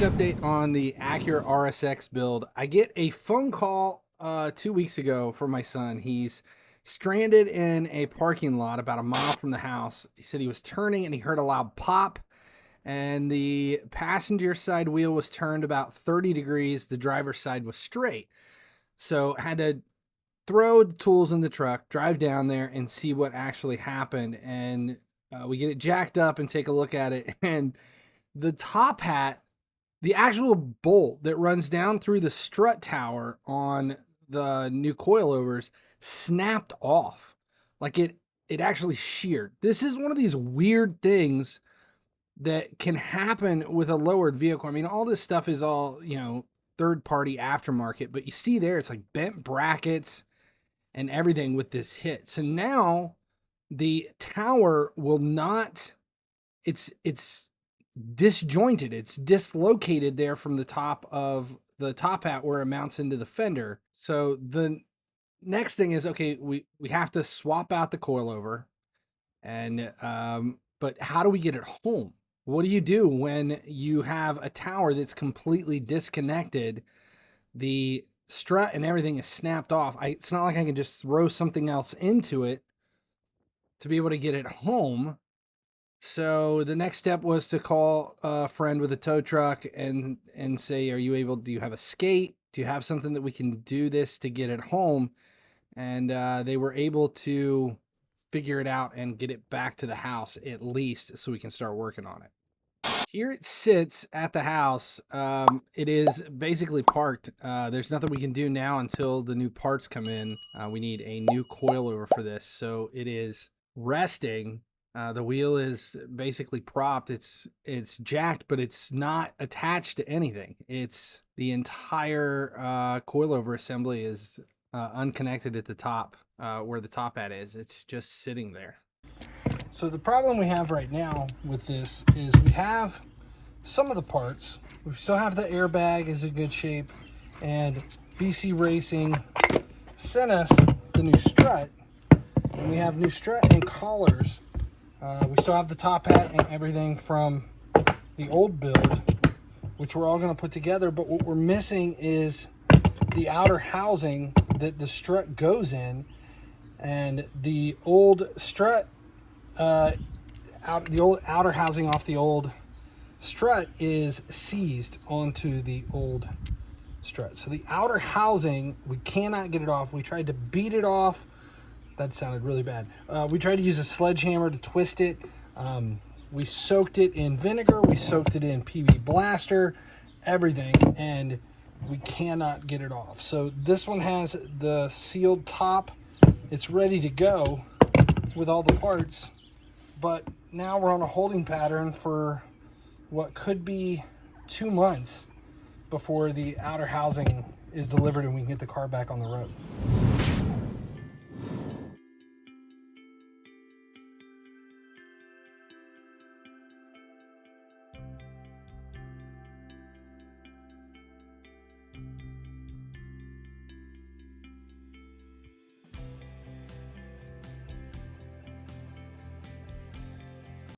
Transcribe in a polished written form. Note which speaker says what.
Speaker 1: update on the Acura RSX build. I get a phone call 2 weeks ago from my son. He's stranded in a parking lot about a mile from the house. He said he was turning and he heard a loud pop, and the passenger side wheel was turned about 30 degrees. The driver's side was straight. So had to throw the tools in the truck, drive down there and see what actually happened. And we get it jacked up and take a look at it. And the top hat, the actual bolt that runs down through the strut tower on the new coilovers, snapped off. Like it actually sheared. This is one of these weird things that can happen with a lowered vehicle. I mean, all this stuff is all, third party aftermarket, but you see there, it's like bent brackets and everything with this hit. So now the tower will not, it's disjointed, it's dislocated there from the top of the top hat where it mounts into the fender. So the next thing is, okay, we have to swap out the coilover, and but how do we get it home? What do you do when you have a tower that's completely disconnected? The strut and everything is snapped off. It's not like I can just throw something else into it to be able to get it home. So the next step was to call a friend with a tow truck and say, do you have a skate? Do you have something that we can do this to get it home? And they were able to figure it out and get it back to the house at least so we can start working on it. Here it sits at the house. It is basically parked. There's nothing we can do now until the new parts come in. We need a new coilover for this. So it is resting. The wheel is basically propped. It's jacked, but it's not attached to anything. It's the entire coilover assembly is unconnected at the top, where the top hat is. It's just sitting there. So the problem we have right now with this is we have some of the parts. We still have the airbag is in good shape, and BC Racing sent us the new strut, and we have new strut and collars. We still have the top hat and everything from the old build, which we're all going to put together, but what we're missing is the outer housing that the strut goes in, and the old strut, the old outer housing off the old strut is seized onto the old strut. So the outer housing, we cannot get it off. We tried to beat it off. That sounded really bad. We tried to use a sledgehammer to twist it. We soaked it in vinegar. We soaked it in PB Blaster, everything, and we cannot get it off. So this one has the sealed top. It's ready to go with all the parts, but now we're on a holding pattern for what could be 2 months before the outer housing is delivered and we can get the car back on the road.